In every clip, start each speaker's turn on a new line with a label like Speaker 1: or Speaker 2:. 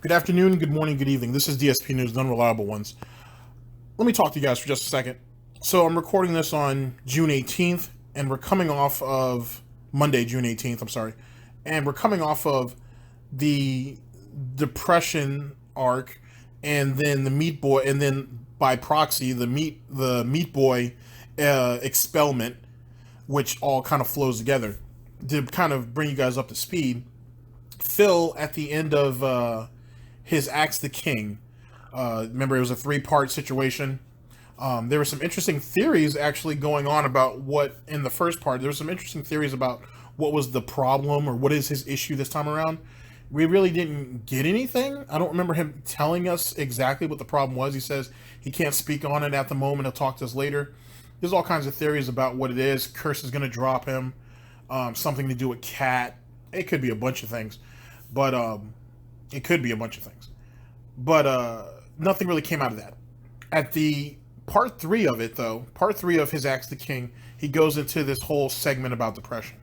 Speaker 1: Good afternoon, good morning, good evening. This is DSP News, the unreliable ones. Let me talk to you guys for just a second. So I'm recording this on June 18th, and we're coming off of Monday, June 18th, I'm sorry. And we're coming off of the depression arc, and then the Meat Boy, and then by proxy, the Meat Boy expelment, which all kind of flows together. To kind of bring you guys up to speed, Phil, at the end of his Axe the King, remember it was a three-part situation. There were some interesting theories actually going on about what, in the first part, there were some interesting theories about what was the problem or what is his issue this time around. We really didn't get anything. I don't remember him telling us exactly what the problem was. He says he can't speak on it at the moment. He'll talk to us later. There's all kinds of theories about what it is. Curse is going to drop him. Something to do with Cat. It could be a bunch of things. But it could be a bunch of things. But nothing really came out of that. At the part 3 of it, though, part 3 of his Axe the King, he goes into this whole segment about depression.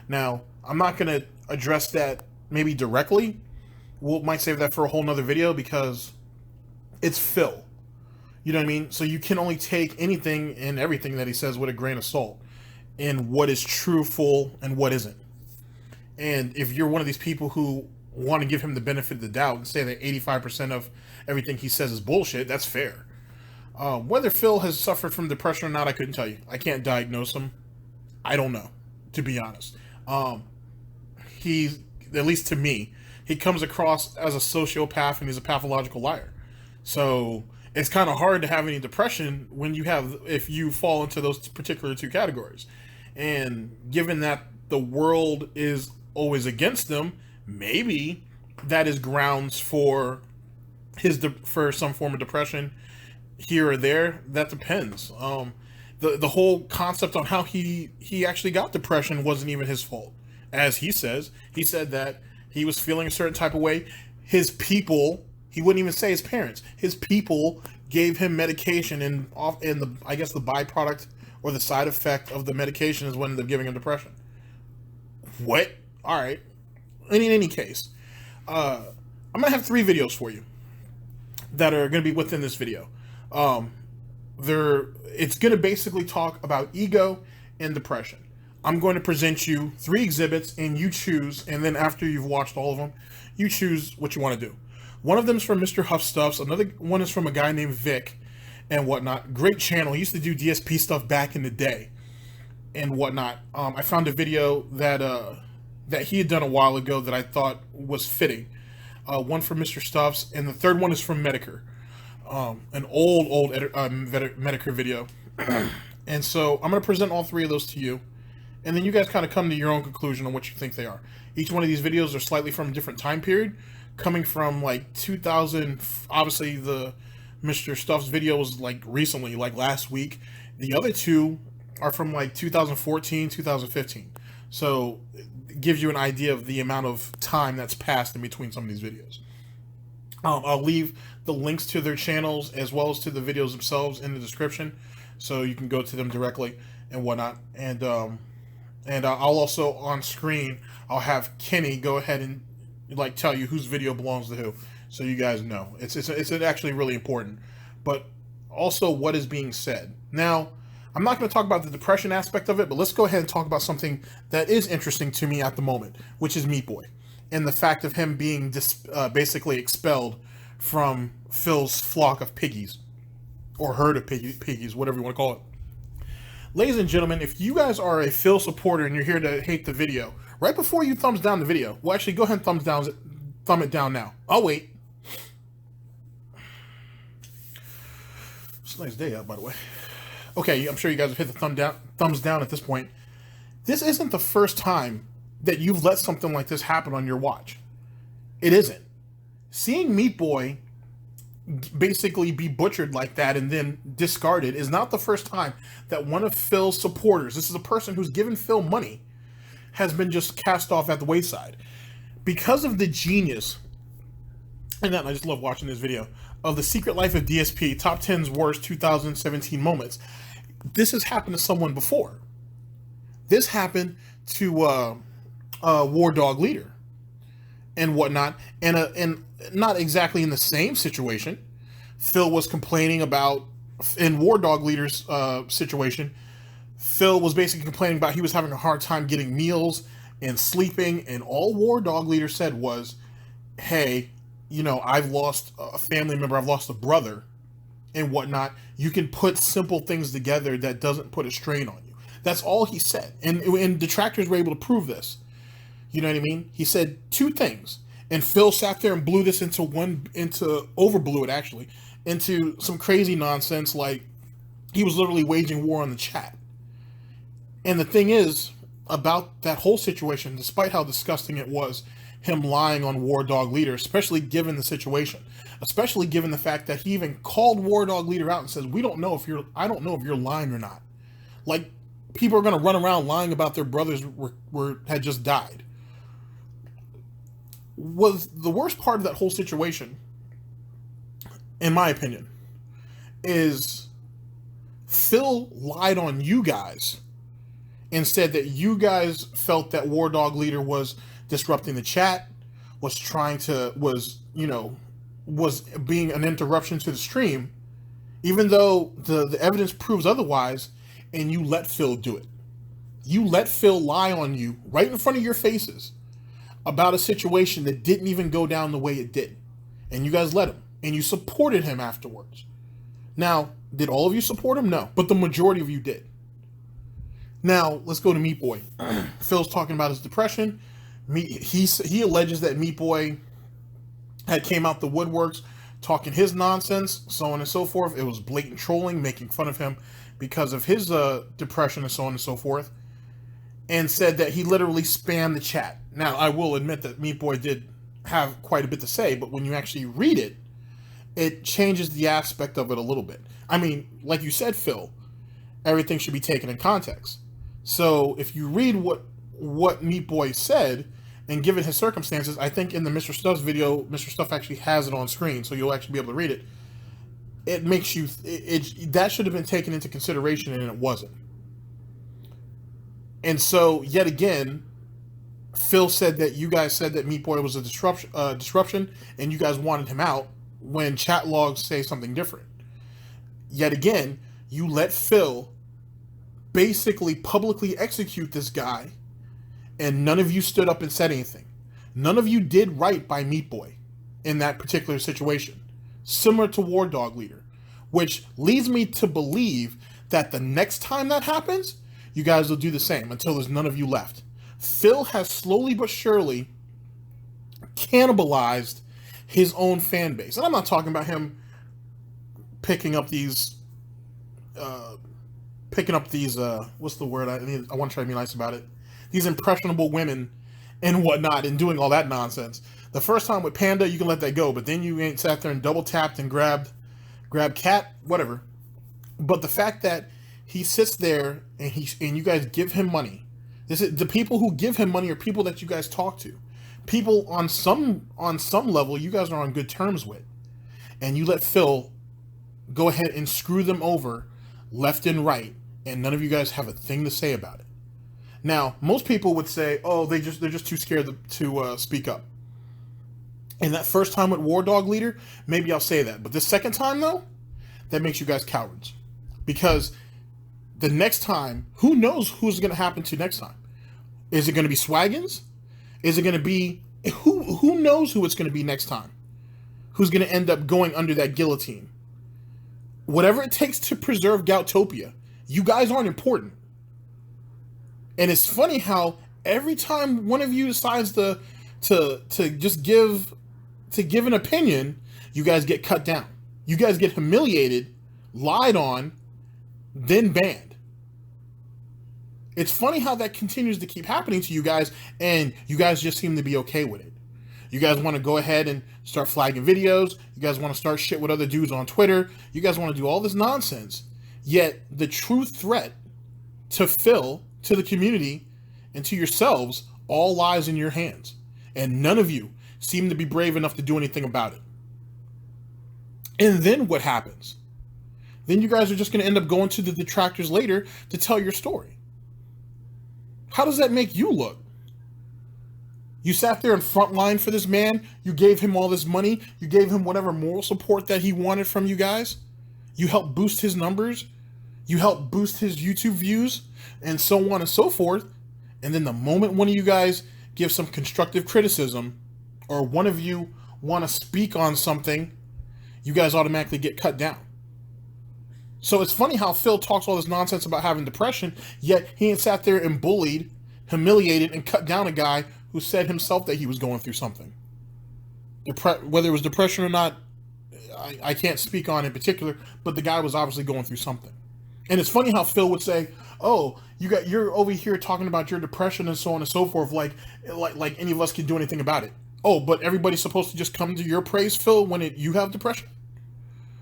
Speaker 1: Now, I'm not going to address that maybe directly. We might save that for a whole nother video because it's Phil. You know what I mean? So you can only take anything and everything that he says with a grain of salt, and what is truthful and what isn't. And if you're one of these people who want to give him the benefit of the doubt and say that 85% of everything he says is bullshit, that's fair. Whether Phil has suffered from depression or not, I couldn't tell you. I can't diagnose him. I don't know, to be honest. He's, at least to me, he comes across as a sociopath and he's a pathological liar. So it's kind of hard to have any depression when you have, if you fall into those particular two categories. And given that the world is always against them, maybe that is grounds for for some form of depression here or there. That depends. The whole concept on how he actually got depression wasn't even his fault. As he says, he said that he was feeling a certain type of way. His people, he wouldn't even say his parents, his people gave him medication, and the, I guess the byproduct or the side effect of the medication is when they're giving him depression. What? All right. In any case, I'm gonna have 3 videos for you that are gonna be within this video. It's gonna basically talk about ego and depression. I'm going to present you 3 exhibits, and you choose. And then after you've watched all of them, you choose what you want to do. One of them is from Mr. Huff Stuffs. Another one is from a guy named Vic, and whatnot. Great channel. He used to do DSP stuff back in the day, and whatnot. I found a video that he had done a while ago that I thought was fitting. One from Mr. Stuffs, and the third one is from Metokur. An old Metokur video. And so I'm going to present all 3 of those to you, and then you guys kind of come to your own conclusion on what you think they are. Each one of these videos are slightly from a different time period, coming from like 2000. Obviously, the Mr. Stuffs video was like recently, like last week. The other 2 are from like 2014, 2015. So it gives you an idea of the amount of time that's passed in between some of these videos. I'll leave the links to their channels as well as to the videos themselves in the description, so you can go to them directly and whatnot. And I'll also, on screen, I'll have Kenny go ahead and like tell you whose video belongs to who, so you guys know. It's actually really important, but also what is being said. Now, I'm not going to talk about the depression aspect of it, but let's go ahead and talk about something that is interesting to me at the moment, which is Meat Boy, and the fact of him being basically expelled from Phil's flock of piggies, or herd of piggies, whatever you want to call it. Ladies and gentlemen, if you guys are a Phil supporter and you're here to hate the video, right before you thumbs down the video, well, actually, go ahead and thumb it down now. I'll wait. It's a nice day out, by the way. Okay, I'm sure you guys have hit the thumbs down at this point. This isn't the first time that you've let something like this happen on your watch. It isn't. Seeing Meat Boy basically be butchered like that and then discarded is not the first time that one of Phil's supporters, this is a person who's given Phil money, has been just cast off at the wayside. Because of the genius, and I just love watching this video, of The Secret Life of DSP, Top 10's Worst 2017 Moments, this has happened to someone before. This happened to War Dog Leader and whatnot, and not exactly in the same situation. Phil was complaining about, in War Dog Leader's situation, Phil was basically complaining about he was having a hard time getting meals and sleeping, and all War Dog Leader said was, hey, you know, I've lost a family member, I've lost a brother, and whatnot. You can put simple things together that doesn't put a strain on you. That's all he said. And detractors were able to prove this. You know what I mean? He said two things. And Phil sat there and blew this overblew it actually, into some crazy nonsense, like he was literally waging war on the chat. And the thing is, about that whole situation, despite how disgusting it was, him lying on War Dog Leader, especially given the situation, especially given the fact that he even called War Dog Leader out and says, I don't know if you're lying or not. Like, people are going to run around lying about their brothers had just died. Was the worst part of that whole situation, in my opinion, is Phil lied on you guys and said that you guys felt that War Dog Leader was disrupting the chat, was being an interruption to the stream, even though the evidence proves otherwise, and you let Phil do it. You let Phil lie on you right in front of your faces about a situation that didn't even go down the way it did. And you guys let him. And you supported him afterwards. Now, did all of you support him? No. But the majority of you did. Now, let's go to Meat Boy. Phil's talking about his depression. He alleges that Meat Boy had came out the woodworks talking his nonsense, so on and so forth. It was blatant trolling, making fun of him because of his depression and so on and so forth. And said that he literally spammed the chat. Now, I will admit that Meat Boy did have quite a bit to say, but when you actually read it, it changes the aspect of it a little bit. I mean, like you said, Phil, everything should be taken in context. So if you read what Meat Boy said, and given his circumstances, I think in the Mr. Stuff's video, Mr. Stuff actually has it on screen, so you'll actually be able to read it. It makes you... that should have been taken into consideration, and it wasn't. And so, yet again, Phil said that you guys said that Meat Boy was a disruption, and you guys wanted him out, when chat logs say something different. Yet again, you let Phil basically publicly execute this guy, and none of you stood up and said anything. None of you did right by Meat Boy in that particular situation, similar to War Dog Leader, which leads me to believe that the next time that happens, you guys will do the same until there's none of you left. Phil has slowly but surely cannibalized his own fan base. And I'm not talking about him picking up these, what's the word? I want to try to be nice about it. These impressionable women and whatnot, and doing all that nonsense. The first time with Panda, you can let that go, but then you ain't sat there and double tapped and grabbed Cat, whatever. But the fact that he sits there and you guys give him money. The people who give him money are people that you guys talk to. People on some level you guys are on good terms with. And you let Phil go ahead and screw them over left and right, and none of you guys have a thing to say about it. Now, most people would say, oh, they're just too scared to speak up. And that first time with War Dog Leader, maybe I'll say that. But the second time, though, that makes you guys cowards. Because the next time, who knows who's going to happen to next time? Is it going to be Swaggins? Is it going to be... Who knows who it's going to be next time? Who's going to end up going under that guillotine? Whatever it takes to preserve Goutopia, you guys aren't important. And it's funny how every time one of you decides to just give an opinion, you guys get cut down. You guys get humiliated, lied on, then banned. It's funny how that continues to keep happening to you guys, and you guys just seem to be okay with it. You guys want to go ahead and start flagging videos. You guys want to start shit with other dudes on Twitter. You guys want to do all this nonsense. Yet the true threat to Phil, to the community, and to yourselves all lies in your hands. And none of you seem to be brave enough to do anything about it. And then what happens? Then you guys are just going to end up going to the detractors later to tell your story. How does that make you look? You sat there in front line for this man. You gave him all this money. You gave him whatever moral support that he wanted from you guys. You helped boost his numbers. You helped boost his YouTube views and so on and so forth. And then the moment one of you guys give some constructive criticism or one of you want to speak on something, you guys automatically get cut down. So it's funny how Phil talks all this nonsense about having depression, yet he ain't sat there and bullied, humiliated, and cut down a guy who said himself that he was going through something. Whether it was depression or not, I can't speak on in particular, but the guy was obviously going through something. And it's funny how Phil would say, "Oh, you're over here talking about your depression and so on and so forth, like any of us can do anything about it." Oh, but everybody's supposed to just come to your praise, Phil, when you have depression?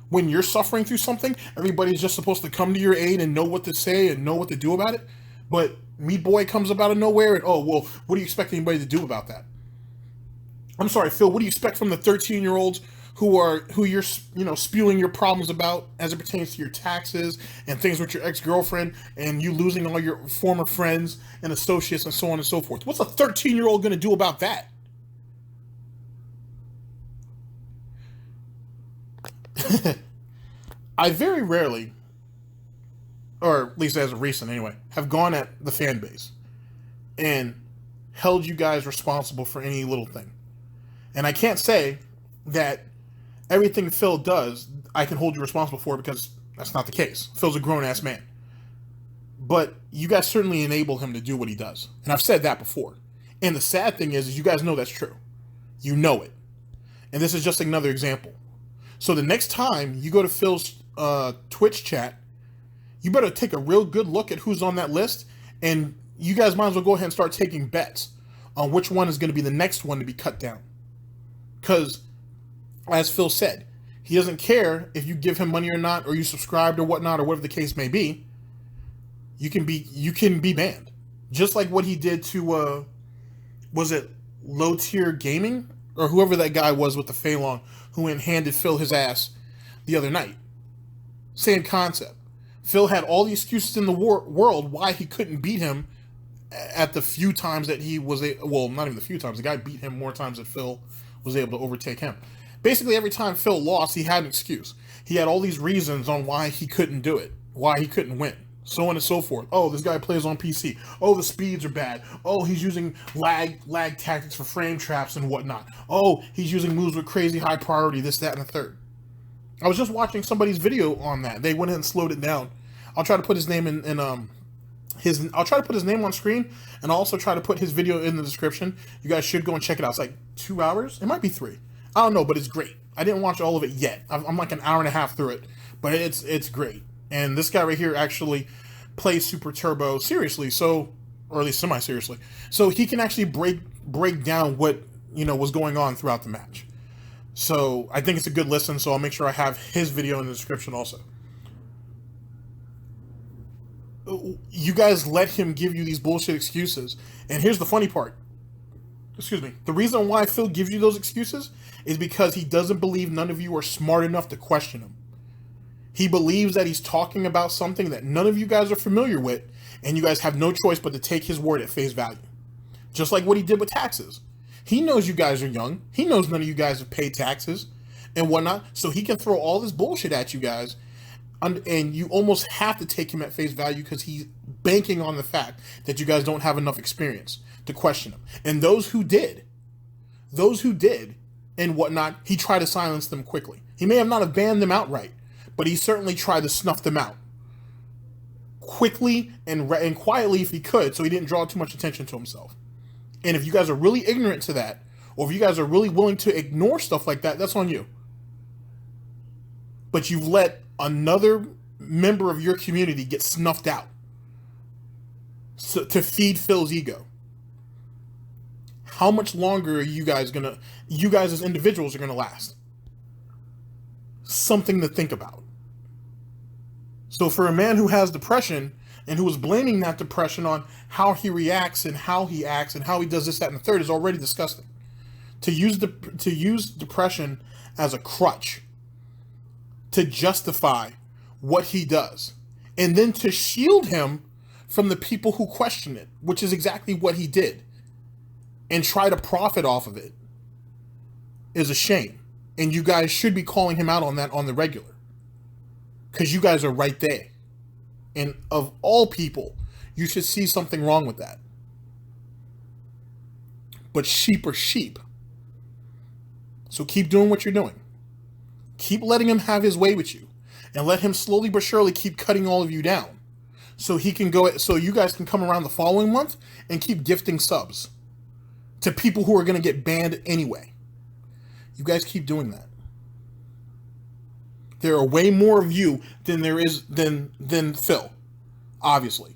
Speaker 1: When you're suffering through something, everybody's just supposed to come to your aid and know what to say and know what to do about it? But Meat Boy comes up out of nowhere and, oh, well, what do you expect anybody to do about that? I'm sorry, Phil, what do you expect from the 13-year-olds who you're spewing your problems about as it pertains to your taxes and things with your ex-girlfriend and you losing all your former friends and associates and so on and so forth? What's a 13-year-old going to do about that? I very rarely, or at least as of recent anyway, have gone at the fan base and held you guys responsible for any little thing. And I can't say that everything Phil does, I can hold you responsible for, because that's not the case. Phil's a grown-ass man. But you guys certainly enable him to do what he does. And I've said that before. And the sad thing is you guys know that's true. You know it. And this is just another example. So the next time you go to Phil's Twitch chat, you better take a real good look at who's on that list, and you guys might as well go ahead and start taking bets on which one is going to be the next one to be cut down. Because, as Phil said, he doesn't care if you give him money or not, or you subscribed or whatnot, or whatever the case may be. You can be banned. Just like what he did to, was it Low Tier Gaming? Or whoever that guy was with the Feilong who went and handed Phil his ass the other night. Same concept. Phil had all the excuses in the world why he couldn't beat him at the few times that he was well, not even the few times. The guy beat him more times than Phil was able to overtake him. Basically, every time Phil lost, he had an excuse. He had all these reasons on why he couldn't do it, why he couldn't win, so on and so forth. Oh, this guy plays on PC. Oh, the speeds are bad. Oh, he's using lag tactics for frame traps and whatnot. Oh, he's using moves with crazy high priority, this, that, and the third. I was just watching somebody's video on that. They went ahead and slowed it down. I'll try to put his name I'll try to put his name on screen, and I'll also try to put his video in the description. You guys should go and check it out. It's like 2 hours. It might be 3. I don't know, but it's great. I didn't watch all of it yet. I'm like an hour and a half through it, but it's great. And this guy right here actually plays Super Turbo seriously, so, or at least semi-seriously. So he can actually break down what, was going on throughout the match. So I think it's a good listen, so I'll make sure I have his video in the description also. You guys let him give you these bullshit excuses. And here's the funny part. Excuse me. The reason why Phil gives you those excuses is because he doesn't believe none of you are smart enough to question him. He believes that he's talking about something that none of you guys are familiar with, and you guys have no choice but to take his word at face value. Just like what he did with taxes. He knows you guys are young. He knows none of you guys have paid taxes and whatnot, so he can throw all this bullshit at you guys, and you almost have to take him at face value because he's banking on the fact that you guys don't have enough experience to question him. And those who did and whatnot, he tried to silence them quickly. He may have not have banned them outright, but he certainly tried to snuff them out quickly and quietly if he could, so he didn't draw too much attention to himself. And if you guys are really ignorant to that, or if you guys are really willing to ignore stuff like that, that's on you. But you've let another member of your community get snuffed out to feed Phil's ego. How much longer are you guys as individuals are gonna last? Something to think about. So for a man who has depression and who was blaming that depression on how he reacts and how he acts and how he does this, that, and the third is already disgusting. To use depression as a crutch to justify what he does, and then to shield him from the people who question it, which is exactly what he did. and try to profit off of it is a shame. And you guys should be calling him out on that on the regular. Because you guys are right there. And of all people, you should see something wrong with that. But sheep are sheep. So keep doing what you're doing. Keep letting him have his way with you. And let him slowly but surely keep cutting all of you down. So he can go, so you guys can come around the following month and keep gifting subs to people who are going to get banned anyway. You guys keep doing that. There are way more of you than there is than Phil, obviously.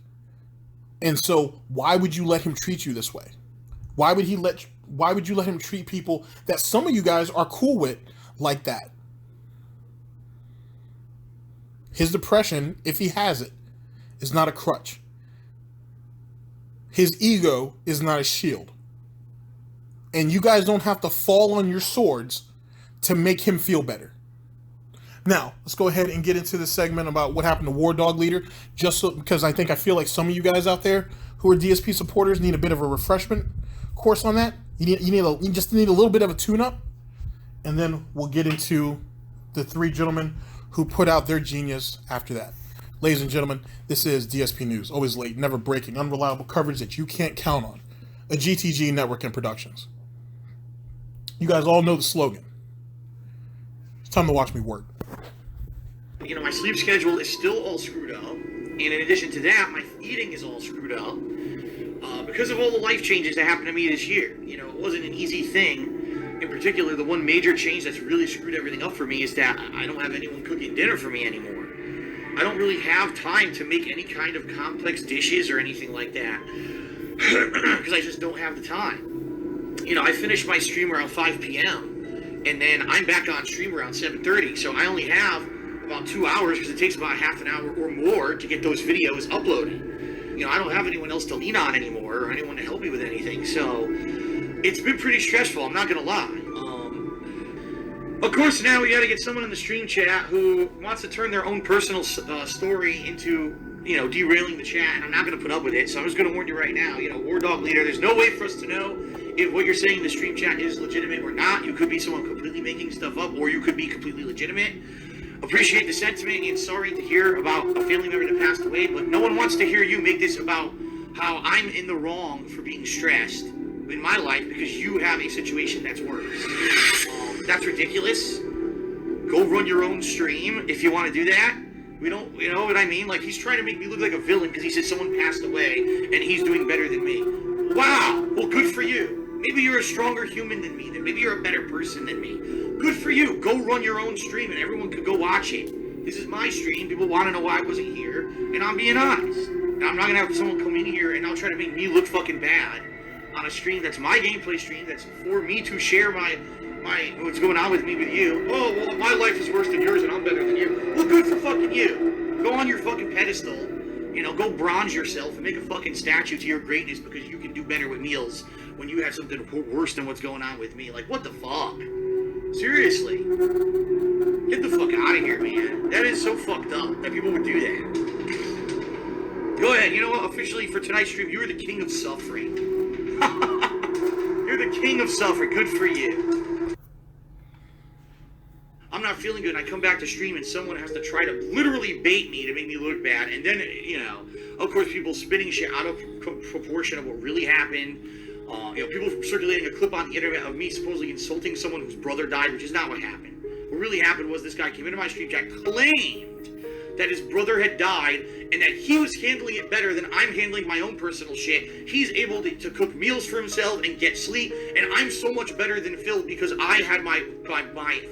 Speaker 1: And so why would you let him treat you this way? Why would you let him treat people that some of you guys are cool with like that? His depression, if he has it, is not a crutch. His ego is not a shield. And you guys don't have to fall on your swords to make him feel better. Now, let's go ahead and get into the segment about what happened to War Dog Leader, just so, because I feel like some of you guys out there who are DSP supporters need a bit of a refreshment course on that. You just need a little bit of a tune-up, and then we'll get into the three gentlemen who put out their genius after that. Ladies and gentlemen, this is DSP News, always late, never breaking, unreliable coverage that you can't count on. A GTG network and productions. You guys all know the slogan. It's time to watch me work.
Speaker 2: You know, my sleep schedule is still all screwed up, and in addition to that, my eating is all screwed up because of all the life changes that happened to me this year. You know, it wasn't an easy thing. In particular, the one major change that's really screwed everything up for me is that I don't have anyone cooking dinner for me anymore. I don't really have time to make any kind of complex dishes or anything like that because I just don't have the time. You know, I finished my stream around 5 p.m. and then I'm back on stream around 7:30, so I only have about 2 hours because it takes about half an hour or more to get those videos uploaded. You know, I don't have anyone else to lean on anymore or anyone to help me with anything, so it's been pretty stressful, I'm not gonna lie. Of course, now we gotta get someone in the stream chat who wants to turn their own personal story into, you know, derailing the chat, and I'm not gonna put up with it, so I'm just gonna warn you right now, you know, War Dog Leader, there's no way for us to know if what you're saying in the stream chat is legitimate or not. You could be someone completely making stuff up, or you could be completely legitimate. Appreciate the sentiment, and sorry to hear about a family member that passed away, but no one wants to hear you make this about how I'm in the wrong for being stressed in my life because you have a situation that's worse. That's ridiculous. Go run your own stream if you want to do that. We don't, you know what I mean? Like, he's trying to make me look like a villain because he said someone passed away and he's doing better than me. Wow, well, good for you. Maybe you're a stronger human than me. Maybe you're a better person than me. Good for you. Go run your own stream and everyone could go watch it. This is my stream. People want to know why I wasn't here, and I'm being honest. And I'm not going to have someone come in here and I'll try to make me look fucking bad on a stream that's my gameplay stream, that's for me to share my what's going on with me with you. Oh, well, my life is worse than yours and I'm better than you. Well, good for fucking you. Go on your fucking pedestal. You know, go bronze yourself and make a fucking statue to your greatness because you can do better with meals when you have something worse than what's going on with me. Like, what the fuck? Seriously. Get the fuck out of here, man. That is so fucked up that people would do that. Go ahead. You know what? Officially, for tonight's stream, you're the king of suffering. You're the king of suffering. Good for you. I'm not feeling good, and I come back to stream, and someone has to try to literally bait me to make me look bad, and then, you know, of course, people spinning shit out of proportion of what really happened. You know, people circulating a clip on the internet of me supposedly insulting someone whose brother died, which is not what happened. What really happened was this guy came into my stream chat, claimed that his brother had died, and that he was handling it better than I'm handling my own personal shit. He's able to cook meals for himself and get sleep, and I'm so much better than Phil because I had my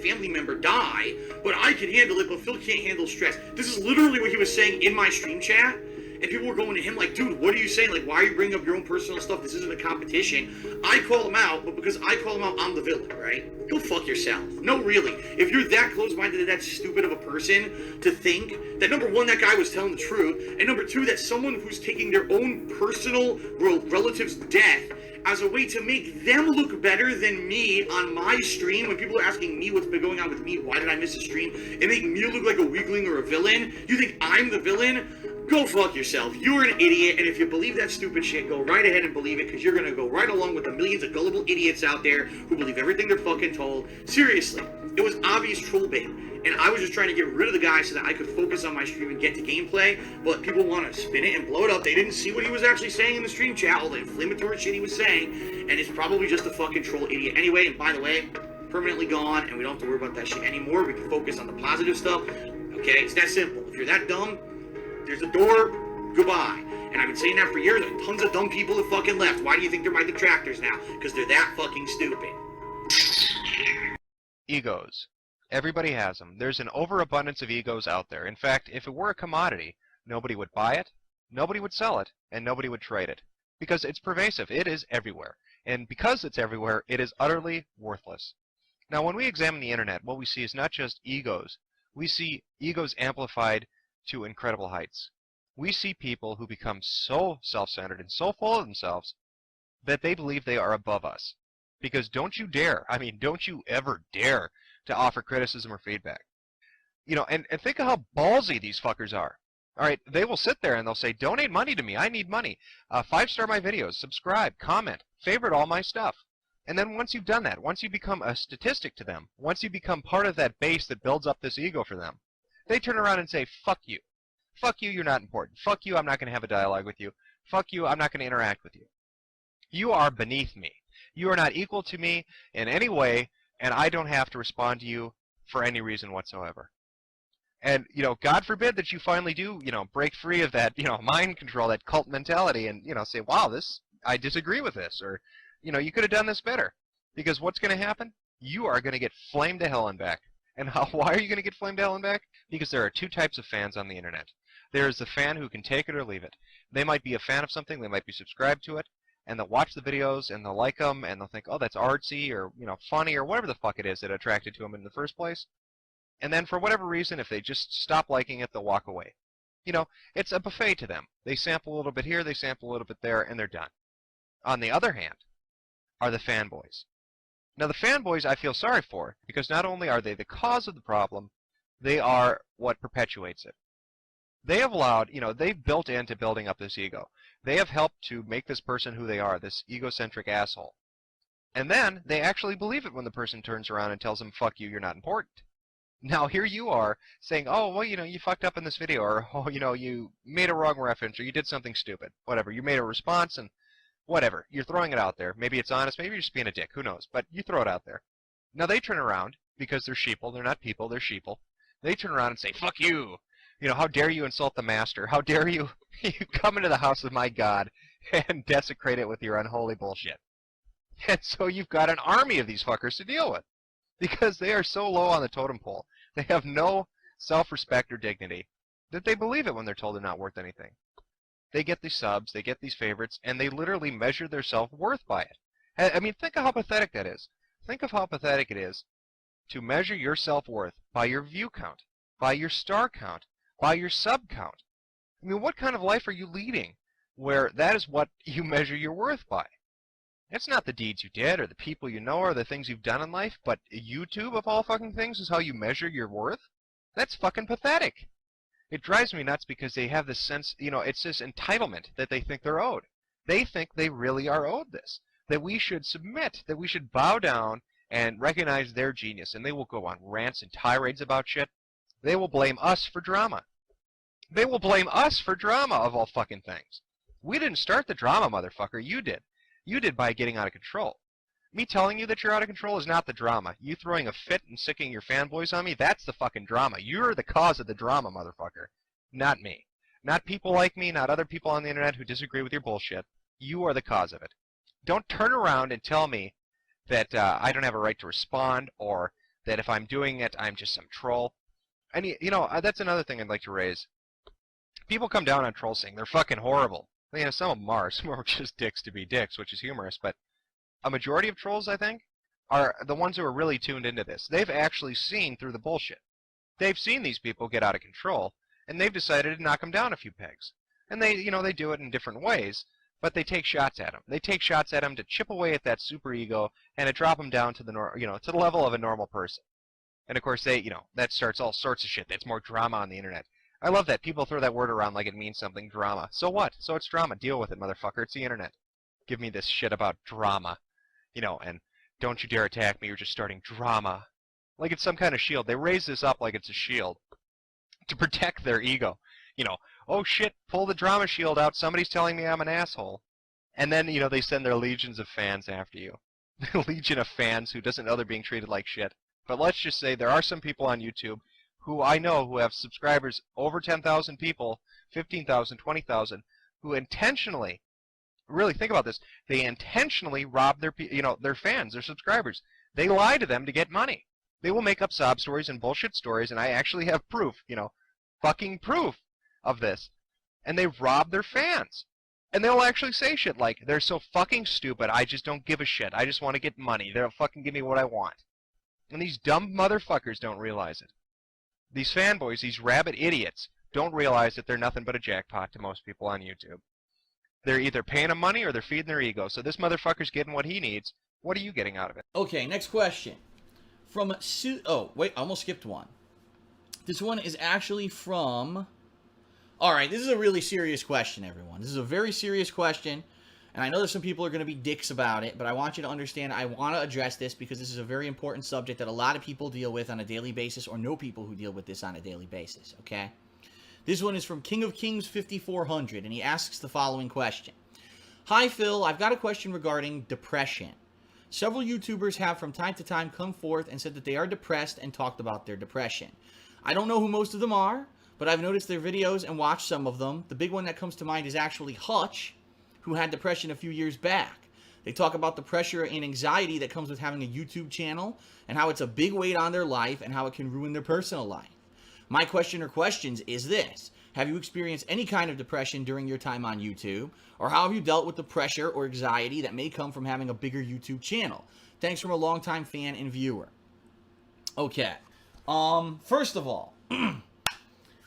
Speaker 2: family member die, but I can handle it, but Phil can't handle stress. This is literally what he was saying in my stream chat, and people were going to him like, dude, what are you saying? Like, why are you bringing up your own personal stuff? This isn't a competition. I call him out, but because I call him out, I'm the villain, right? Go fuck yourself. No, really. If you're that close-minded and that stupid of a person to think that, number one, that guy was telling the truth, and number two, that someone who's taking their own personal relative's death as a way to make them look better than me on my stream, when people are asking me what's been going on with me, why did I miss a stream, and make me look like a weakling or a villain, you think I'm the villain? go fuck yourself. You're an idiot, and if you believe that stupid shit, go right ahead and believe it, because you're gonna go right along with the millions of gullible idiots out there who believe everything they're fucking told. Seriously, it was obvious troll bait, and I was just trying to get rid of the guy so that I could focus on my stream and get to gameplay, but people want to spin it and blow it up. They didn't see what he was actually saying in the stream chat, all the inflammatory shit he was saying, and it's probably just a fucking troll idiot anyway. And by the way, permanently gone, and we don't have to worry about that shit anymore. We can focus on the positive stuff. Okay, it's that simple. If you're that dumb, there's a door, goodbye. And I've been saying that for years, and tons of dumb people have fucking left. Why do you think they're my detractors now? Because they're that fucking stupid.
Speaker 3: Egos. Everybody has them. There's an overabundance of egos out there. In fact, if it were a commodity, nobody would buy it, nobody would sell it, and nobody would trade it. Because it's pervasive. It is everywhere. And because it's everywhere, it is utterly worthless. Now, when we examine the internet, what we see is not just egos. We see egos amplified to incredible heights. We see people who become so self-centered and so full of themselves that they believe they are above us. Because don't you dare, I mean, don't you ever dare to offer criticism or feedback. You know, and think of how ballsy these fuckers are. All right, they will sit there and they'll say, donate money to me, I need money. 5-star my videos, subscribe, comment, favorite all my stuff. And then once you've done that, once you become a statistic to them, once you become part of that base that builds up this ego for them, they turn around and say, fuck you. Fuck you, you're not important. Fuck you, I'm not going to have a dialogue with you. Fuck you, I'm not going to interact with you. You are beneath me. You are not equal to me in any way, and I don't have to respond to you for any reason whatsoever. And, you know, God forbid that you finally do, you know, break free of that, you know, mind control, that cult mentality, and, you know, say, wow, I disagree with this, or, you know, you could have done this better. Because what's going to happen? You are going to get flamed to hell and back. And why are you going to get flamed to hell and back? Because there are two types of fans on the internet. There is the fan who can take it or leave it. They might be a fan of something, they might be subscribed to it, and they'll watch the videos, and they'll like them, and they'll think, oh, that's artsy, or, you know, funny, or whatever the fuck it is that attracted to them in the first place. And then for whatever reason, if they just stop liking it, they'll walk away. You know, it's a buffet to them. They sample a little bit here, they sample a little bit there, and they're done. On the other hand, are the fanboys. Now, the fanboys I feel sorry for, because not only are they the cause of the problem, they are what perpetuates it. They have allowed, you know, they've built into building up this ego. They have helped to make this person who they are, this egocentric asshole. And then they actually believe it when the person turns around and tells them, fuck you, you're not important. Now, here you are saying, oh, well, you know, you fucked up in this video, or, oh, you know, you made a wrong reference, or you did something stupid. Whatever. You made a response, and whatever. You're throwing it out there. Maybe it's honest. Maybe you're just being a dick. Who knows? But you throw it out there. Now, they turn around, because they're sheeple. They're not people. They're sheeple. They turn around and say, fuck you. You know, how dare you insult the master? How dare you come into the house of my God and desecrate it with your unholy bullshit? And so you've got an army of these fuckers to deal with. Because they are so low on the totem pole. They have no self-respect or dignity that they believe it when they're told they're not worth anything. They get these subs, they get these favorites, and they literally measure their self-worth by it. I mean, think of how pathetic that is. Think of how pathetic it is to measure your self-worth by your view count, by your star count, by your sub count. I mean, what kind of life are you leading where that is what you measure your worth by? It's not the deeds you did or the people you know or the things you've done in life, but YouTube, of all fucking things, is how you measure your worth? That's fucking pathetic. It drives me nuts because they have this sense, you know, it's this entitlement that they think they're owed. They think they really are owed this, that we should submit, that we should bow down and recognize their genius, and they will go on rants and tirades about shit. They will blame us for drama. They will blame us for drama, of all fucking things. We didn't start the drama, motherfucker. You did. You did by getting out of control. Me telling you that you're out of control is not the drama. You throwing a fit and sicking your fanboys on me, that's the fucking drama. You're the cause of the drama, motherfucker. Not me. Not people like me, not other people on the internet who disagree with your bullshit. You are the cause of it. Don't turn around and tell me that I don't have a right to respond, or that if I'm doing it, I'm just some troll. And, you know, that's another thing I'd like to raise. People come down on trolls saying they're fucking horrible. You know, some of them are. Some are just dicks to be dicks, which is humorous. But a majority of trolls, I think, are the ones who are really tuned into this. They've actually seen through the bullshit. They've seen these people get out of control, and they've decided to knock them down a few pegs. And they, you know, they do it in different ways, but they take shots at them. They take shots at them to chip away at that superego and to drop them down to the, to the level of a normal person. And of course, they, you know, that starts all sorts of shit. That's more drama on the internet. I love that. People throw that word around like it means something. Drama. So what? So it's drama. Deal with it, motherfucker. It's the internet. Give me this shit about drama. You know, and don't you dare attack me. You're just starting drama. Like it's some kind of shield. They raise this up like it's a shield to protect their ego. You know, oh shit, pull the drama shield out. Somebody's telling me I'm an asshole. And then, you know, they send their legions of fans after you. Legion of fans who doesn't know they're being treated like shit. But let's just say there are some people on YouTube who I know who have subscribers over 10,000 people, 15,000, 20,000, who intentionally, really think about this, they intentionally rob their, you know, their fans, their subscribers. They lie to them to get money. They will make up sob stories and bullshit stories, and I actually have proof, you know, fucking proof of this. And they rob their fans. And they'll actually say shit like, they're so fucking stupid, I just don't give a shit. I just want to get money. They'll fucking give me what I want. And these dumb motherfuckers don't realize it. These fanboys, these rabid idiots, don't realize that they're nothing but a jackpot to most people on YouTube. They're either paying them money or they're feeding their ego. So this motherfucker's getting what he needs. What are you getting out of it?
Speaker 4: Okay, next question. From oh, wait, I almost skipped one. This one is actually from... Alright, this is a really serious question, everyone. This is a very serious question, and I know that some people are going to be dicks about it, but I want you to understand I want to address this because this is a very important subject that a lot of people deal with on a daily basis, or know people who deal with this on a daily basis, okay? This one is from King of Kings 5400, and he asks the following question. Hi, Phil. I've got a question regarding depression. Several YouTubers have from time to time come forth and said that they are depressed and talked about their depression. I don't know who most of them are, but I've noticed their videos and watched some of them. The big one that comes to mind is actually Hutch, who had depression a few years back. They talk about the pressure and anxiety that comes with having a YouTube channel and how it's a big weight on their life and how it can ruin their personal life. My question or questions is this. Have you experienced any kind of depression during your time on YouTube? Or how have you dealt with the pressure or anxiety that may come from having a bigger YouTube channel? Thanks from a longtime fan and viewer. Okay. First of all,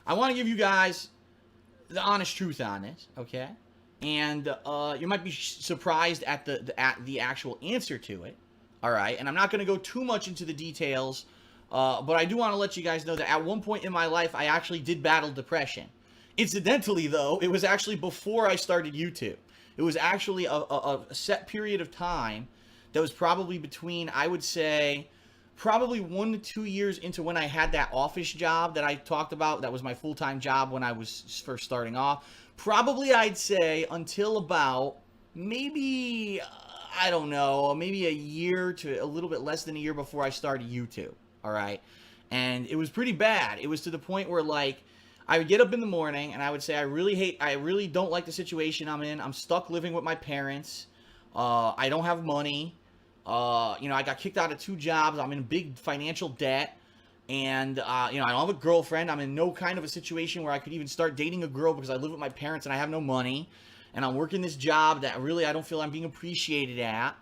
Speaker 4: I want to give you guys the honest truth on this, okay? And you might be surprised at the actual answer to it, all right? And I'm not going to go too much into the details, but I do want to let you guys know that at one point in my life, I actually did battle depression. Incidentally, though, it was actually before I started YouTube. It was actually a set period of time that was probably between, I would say, probably 1 to 2 years into when I had that office job that I talked about. That was my full-time job when I was first starting off. Probably, I'd say, until about maybe, I don't know, maybe a year to a little bit less than a year before I started YouTube, all right? And it was pretty bad. It was to the point where, like, I would get up in the morning and I would say, I really don't like the situation I'm in. I'm stuck living with my parents. I don't have money. You know, I got kicked out of 2 jobs. I'm in big financial debt. And, you know, I don't have a girlfriend. I'm in no kind of a situation where I could even start dating a girl because I live with my parents and I have no money. And I'm working this job that really I don't feel I'm being appreciated at.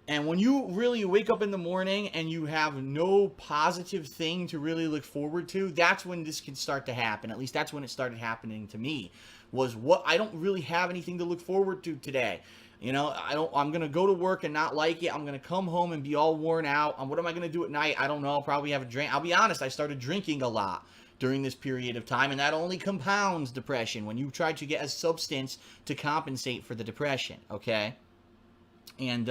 Speaker 4: And when you really wake up in the morning and you have no positive thing to really look forward to, that's when this can start to happen. At least that's when it started happening to me. Was what I don't really have anything to look forward to today. You know, I'm going to go to work and not like it. I'm going to come home and be all worn out. And what am I going to do at night? I don't know. I'll probably have a drink. I'll be honest, I started drinking a lot during this period of time, and that only compounds depression when you try to get a substance to compensate for the depression, okay? And,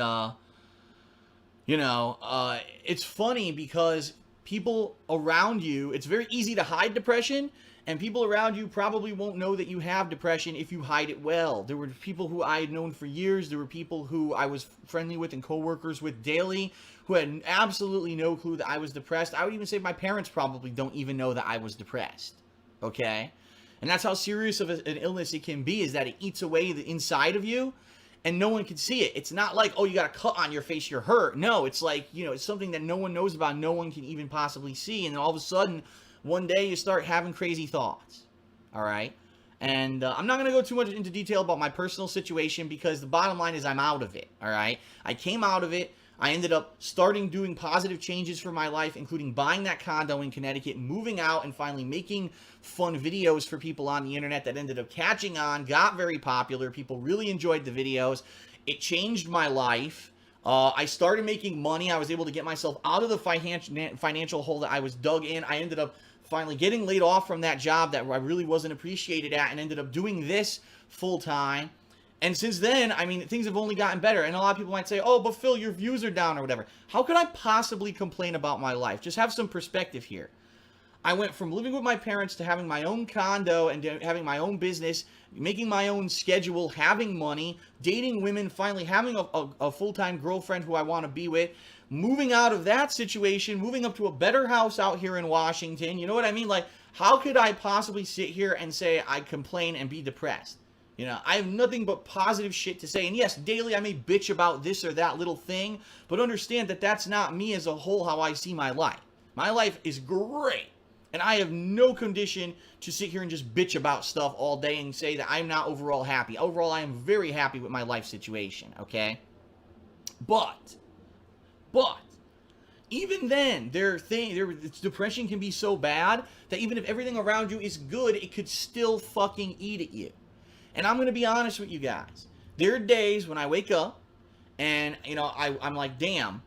Speaker 4: you know, it's funny because people around you, it's very easy to hide depression, and people around you probably won't know that you have depression if you hide it well. There were people who I had known for years. There were people who I was friendly with and co-workers with daily who had absolutely no clue that I was depressed. I would even say my parents probably don't even know that I was depressed, okay? And that's how serious of an illness it can be, is that it eats away the inside of you, and no one can see it. It's not like, oh, you got a cut on your face, you're hurt. No, it's like, you know, it's something that no one knows about, no one can even possibly see, and then all of a sudden, one day you start having crazy thoughts, all right? And I'm not going to go too much into detail about my personal situation because the bottom line is I'm out of it, all right? I came out of it. I ended up starting doing positive changes for my life, including buying that condo in Connecticut, moving out, and finally making fun videos for people on the internet that ended up catching on, got very popular. People really enjoyed the videos. It changed my life. I started making money. I was able to get myself out of the financial hole that I was dug in. I ended up finally getting laid off from that job that I really wasn't appreciated at, and ended up doing this full time. And since then, I mean, things have only gotten better. And a lot of people might say, oh, but Phil, your views are down or whatever. How could I possibly complain about my life? Just have some perspective here. I went from living with my parents to having my own condo and having my own business, making my own schedule, having money, dating women, finally having a full-time girlfriend who I want to be with, moving out of that situation, moving up to a better house out here in Washington. You know what I mean? Like, how could I possibly sit here and say I complain and be depressed? You know, I have nothing but positive shit to say. And yes, daily I may bitch about this or that little thing, but understand that that's not me as a whole, how I see my life. My life is great. And I have no condition to sit here and just bitch about stuff all day and say that I'm not overall happy. Overall, I am very happy with my life situation, okay? But, even then, depression can be so bad that even if everything around you is good, it could still fucking eat at you. And I'm going to be honest with you guys. There are days when I wake up and, you know, I'm like, damn,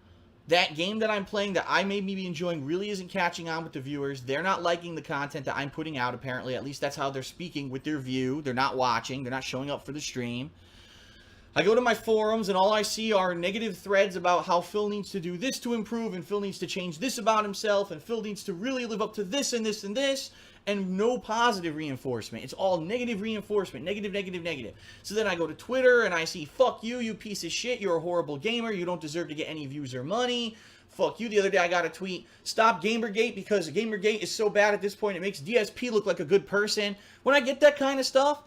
Speaker 4: that game that I'm playing that I may be enjoying really isn't catching on with the viewers. They're not liking the content that I'm putting out, apparently. At least that's how they're speaking with their view. They're not watching. They're not showing up for the stream. I go to my forums and all I see are negative threads about how Phil needs to do this to improve, and Phil needs to change this about himself, and Phil needs to really live up to this and this and this. And no positive reinforcement. It's all negative reinforcement. Negative, negative, negative. So then I go to Twitter and I see, fuck you, you piece of shit. You're a horrible gamer. You don't deserve to get any views or money. Fuck you. The other day I got a tweet, stop Gamergate, because Gamergate is so bad at this point. It makes DSP look like a good person. When I get that kind of stuff,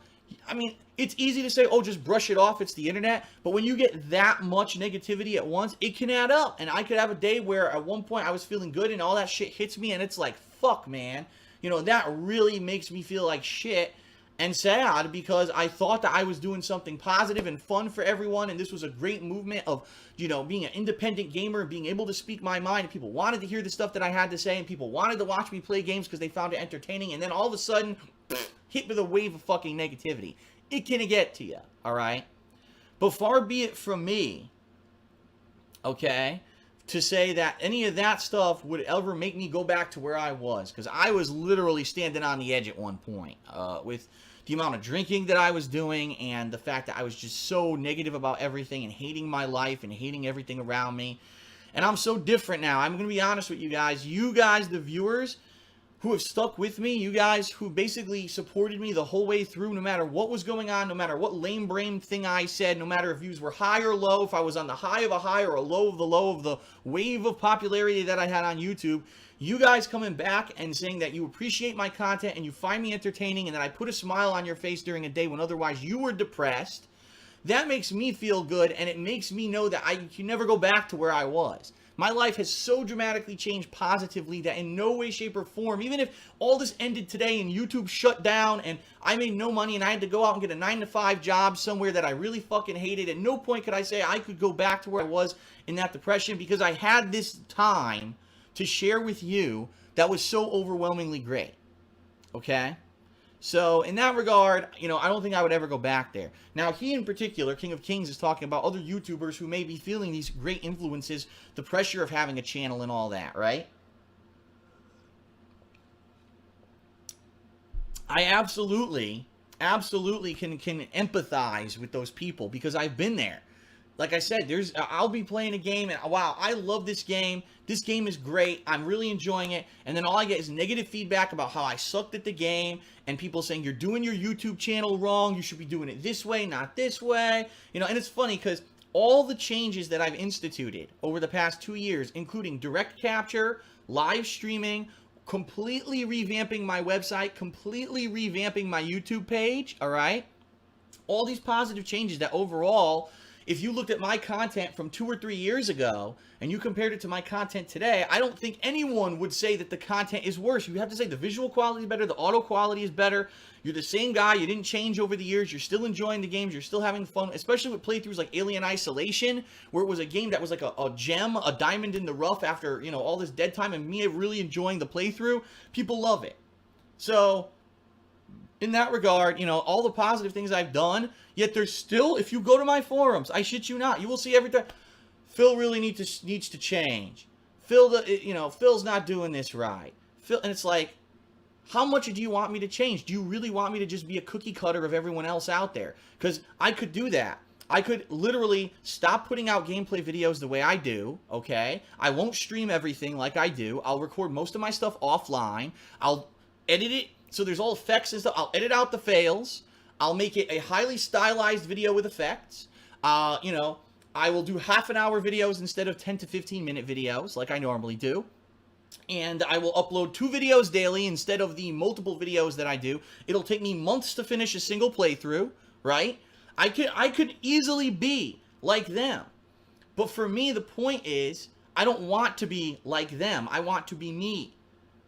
Speaker 4: I mean, it's easy to say, oh, just brush it off. It's the internet. But when you get that much negativity at once, it can add up. And I could have a day where at one point I was feeling good and all that shit hits me and it's like, fuck, man. You know, that really makes me feel like shit and sad, because I thought that I was doing something positive and fun for everyone, and this was a great movement of, you know, being an independent gamer and being able to speak my mind, and people wanted to hear the stuff that I had to say, and people wanted to watch me play games because they found it entertaining, and then all of a sudden, hit with a wave of fucking negativity. It can get to you, alright? But far be it from me, okay, to say that any of that stuff would ever make me go back to where I was. Because I was literally standing on the edge at one point with the amount of drinking that I was doing and the fact that I was just so negative about everything and hating my life and hating everything around me. And I'm so different now. I'm going to be honest with you guys. You guys, the viewers who have stuck with me, you guys who basically supported me the whole way through, no matter what was going on, no matter what lame brain thing I said, no matter if views were high or low, if I was on the high of a high or a low of the wave of popularity that I had on YouTube, you guys coming back and saying that you appreciate my content and you find me entertaining and that I put a smile on your face during a day when otherwise you were depressed, that makes me feel good, and it makes me know that I can never go back to where I was. My life has so dramatically changed positively that in no way, shape, or form, even if all this ended today and YouTube shut down and I made no money and I had to go out and get a 9-to-5 job somewhere that I really fucking hated, at no point could I say I could go back to where I was in that depression, because I had this time to share with you that was so overwhelmingly great. Okay? So, in that regard, you know, I don't think I would ever go back there. Now, he in particular, King of Kings, is talking about other YouTubers who may be feeling these great influences, the pressure of having a channel and all that, right? I absolutely can empathize with those people, because I've been there. Like I said, I'll be playing a game and wow, I love this game. This game is great. I'm really enjoying it. And then all I get is negative feedback about how I sucked at the game, and people saying you're doing your YouTube channel wrong. You should be doing it this way, not this way. You know, and it's funny because all the changes that I've instituted over the past 2 years, including direct capture, live streaming, completely revamping my website, completely revamping my YouTube page, all right? All these positive changes that overall, if you looked at my content from 2 or 3 years ago and you compared it to my content today, I don't think anyone would say that the content is worse. You have to say the visual quality is better, the auto quality is better. You're the same guy. You didn't change over the years. You're still enjoying the games. You're still having fun, especially with playthroughs like Alien Isolation, where it was a game that was like a gem, a diamond in the rough after, you know, all this dead time, and me really enjoying the playthrough. People love it. So in that regard, you know, all the positive things I've done, yet there's still, if you go to my forums, I shit you not, you will see everything. Phil really needs to change. Phil's not doing this right. And it's like, how much do you want me to change? Do you really want me to just be a cookie cutter of everyone else out there? Because I could do that. I could literally stop putting out gameplay videos the way I do, okay? I won't stream everything like I do. I'll record most of my stuff offline. I'll edit it so there's all effects and stuff. I'll edit out the fails. I'll make it a highly stylized video with effects. I will do half-an-hour videos instead of 10 to 15-minute videos like I normally do. And I will upload 2 videos daily instead of the multiple videos that I do. It'll take me months to finish a single playthrough, right? I could easily be like them. But for me, the point is, I don't want to be like them. I want to be me,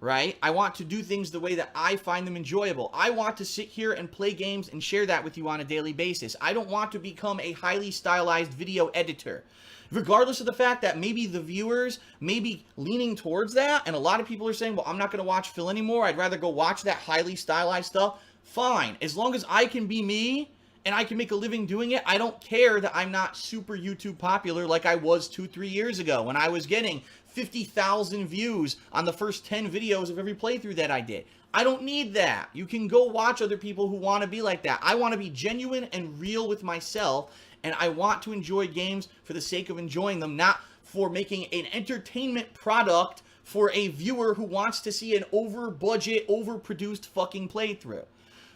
Speaker 4: right? I want to do things the way that I find them enjoyable. I want to sit here and play games and share that with you on a daily basis. I don't want to become a highly stylized video editor. Regardless of the fact that maybe the viewers may be leaning towards that, and a lot of people are saying, well, I'm not going to watch Phil anymore. I'd rather go watch that highly stylized stuff. Fine. As long as I can be me, and I can make a living doing it, I don't care that I'm not super YouTube popular like I was 2-3 years ago when I was getting 50,000 views on the first 10 videos of every playthrough that I did. I don't need that. You can go watch other people who want to be like that. I want to be genuine and real with myself, and I want to enjoy games for the sake of enjoying them, not for making an entertainment product for a viewer who wants to see an over-budget, over-produced fucking playthrough.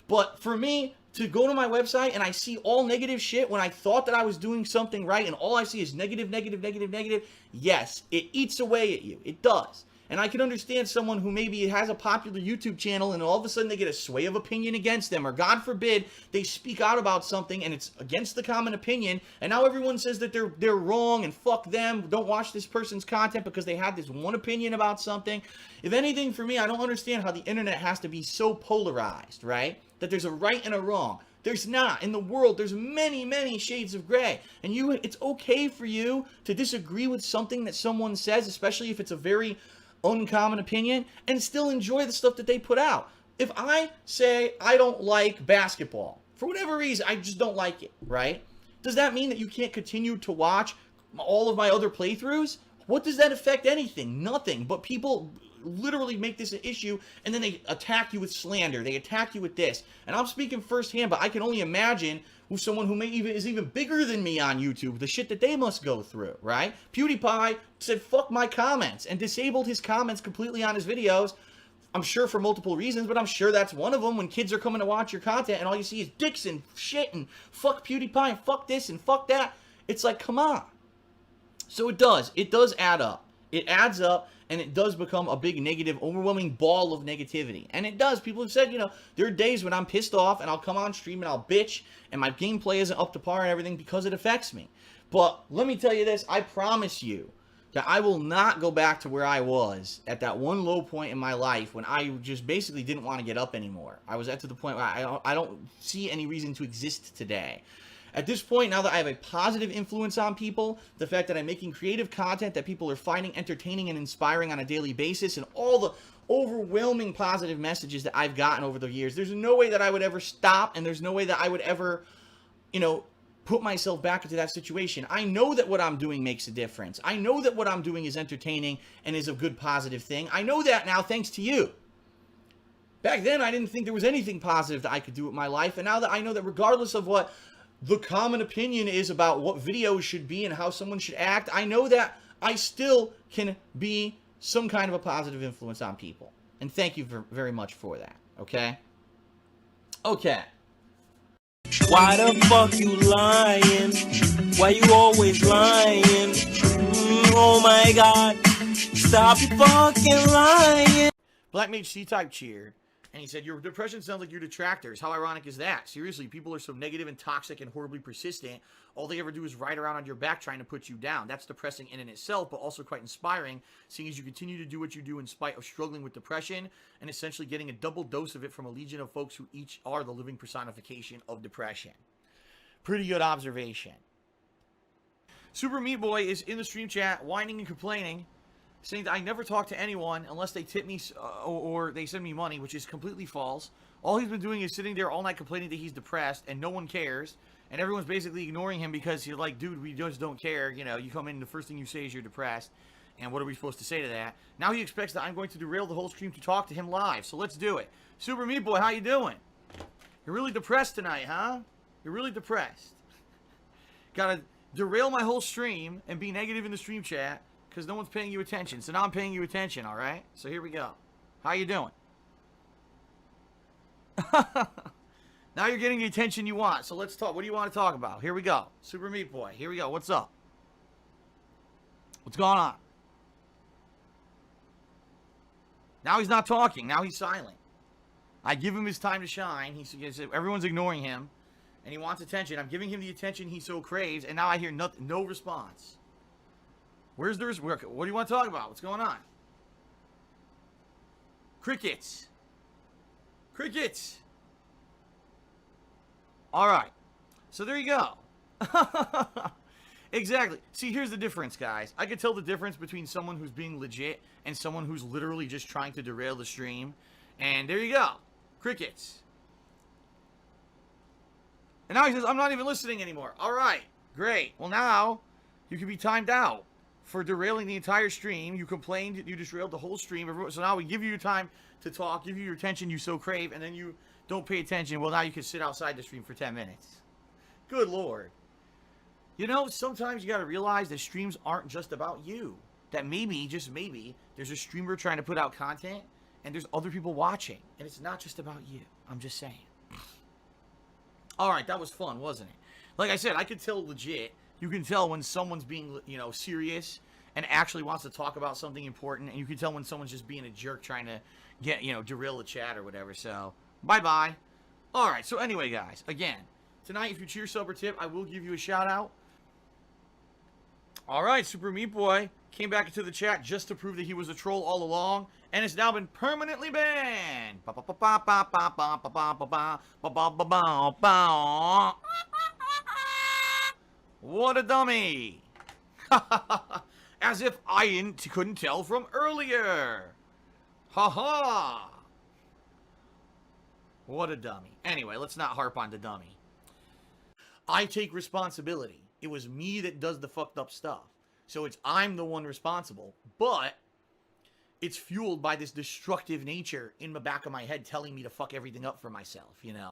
Speaker 4: But for me, to go to my website and I see all negative shit when I thought that I was doing something right and all I see is negative, negative, negative, negative, yes, it eats away at you. It does. And I can understand someone who maybe has a popular YouTube channel and all of a sudden they get a sway of opinion against them, or God forbid, they speak out about something and it's against the common opinion, and now everyone says that they're wrong and fuck them, don't watch this person's content because they had this one opinion about something. If anything, for me, I don't understand how the internet has to be so polarized, right? That there's a right and a wrong. There's not. In the world, there's many, many shades of gray. And it's okay for you to disagree with something that someone says, especially if it's a very uncommon opinion, and still enjoy the stuff that they put out. If I say I don't like basketball, for whatever reason, I just don't like it, right? Does that mean that you can't continue to watch all of my other playthroughs? What does that affect anything? Nothing. But people literally make this an issue, and then they attack you with slander. They attack you with this. And I'm speaking firsthand, but I can only imagine with someone who is even bigger than me on YouTube, the shit that they must go through, right? PewDiePie said, fuck my comments, and disabled his comments completely on his videos. I'm sure for multiple reasons, but I'm sure that's one of them. When kids are coming to watch your content and all you see is dicks and shit and fuck PewDiePie and fuck this and fuck that, it's like, come on. So it does add up. It adds up, and it does become a big negative, overwhelming ball of negativity. And it does. People have said, there are days when I'm pissed off and I'll come on stream and I'll bitch and my gameplay isn't up to par and everything because it affects me. But let me tell you this, I promise you that I will not go back to where I was at that one low point in my life when I just basically didn't want to get up anymore. I was at to the point where I don't see any reason to exist today. At this point, now that I have a positive influence on people, the fact that I'm making creative content that people are finding entertaining and inspiring on a daily basis, and all the overwhelming positive messages that I've gotten over the years, there's no way that I would ever stop, and there's no way that I would ever, put myself back into that situation. I know that what I'm doing makes a difference. I know that what I'm doing is entertaining and is a good positive thing. I know that now thanks to you. Back then, I didn't think there was anything positive that I could do with my life, and now that I know that regardless of what the common opinion is about what videos should be and how someone should act, I know that I still can be some kind of a positive influence on people. And thank you very much for that, okay? Okay.
Speaker 5: Why the fuck you lying? Why you always lying? Oh my god. Stop your fucking lying.
Speaker 4: Black Mage C-Type cheered. And he said, your depression sounds like your detractors. How ironic is that? Seriously, people are so negative and toxic and horribly persistent. All they ever do is ride around on your back trying to put you down. That's depressing in and itself, but also quite inspiring, seeing as you continue to do what you do in spite of struggling with depression and essentially getting a double dose of it from a legion of folks who each are the living personification of depression. Pretty good observation. Super Meat Boy is in the stream chat, whining and complaining, saying that I never talk to anyone unless they tip me or they send me money, which is completely false. All he's been doing is sitting there all night complaining that he's depressed and no one cares. And everyone's basically ignoring him because you're like, dude, we just don't care. You know, you come in, the first thing you say is you're depressed. And what are we supposed to say to that? Now he expects that I'm going to derail the whole stream to talk to him live. So let's do it. Super Meat Boy, how you doing? You're really depressed tonight, huh? You're really depressed. Gotta derail my whole stream and be negative in the stream chat because no one's paying you attention. So now I'm paying you attention, all right? So here we go. How you doing? Now you're getting the attention you want. So let's talk. What do you want to talk about? Here we go. Super Meat Boy. Here we go. What's up? What's going on? Now he's not talking. Now he's silent. I give him his time to shine. Everyone's ignoring him, and he wants attention. I'm giving him the attention he so craves, and now I hear no response. Where's the what do you want to talk about? What's going on? Crickets. Crickets. All right. So there you go. Exactly. See, here's the difference, guys. I could tell the difference between someone who's being legit and someone who's literally just trying to derail the stream. And there you go. Crickets. And now he says, I'm not even listening anymore. All right. Great. Well, now you can be timed out for derailing the entire stream. You complained. You just derailed the whole stream. So now we give you your time to talk, give you your attention you so crave, and then you don't pay attention. Well, now you can sit outside the stream for 10 minutes. Good Lord. You know, sometimes you got to realize that streams aren't just about you. That maybe, just maybe, there's a streamer trying to put out content, and there's other people watching. And it's not just about you. I'm just saying. Alright, that was fun, wasn't it? Like I said, I could tell legit. You can tell when someone's being, you know, serious and actually wants to talk about something important. And you can tell when someone's just being a jerk trying to get, you know, derail the chat or whatever. So, bye-bye. Alright, so anyway, guys. Again, tonight, if you cheer, sub, or tip, I will give you a shout-out. Alright, Super Meat Boy came back into the chat just to prove that he was a troll all along, and has now been permanently banned. What a dummy. As if I couldn't tell from earlier. Ha-ha. What a dummy. Anyway, let's not harp on the dummy. I take responsibility. It was me that does the fucked up stuff. So I'm the one responsible. But it's fueled by this destructive nature in the back of my head telling me to fuck everything up for myself, you know?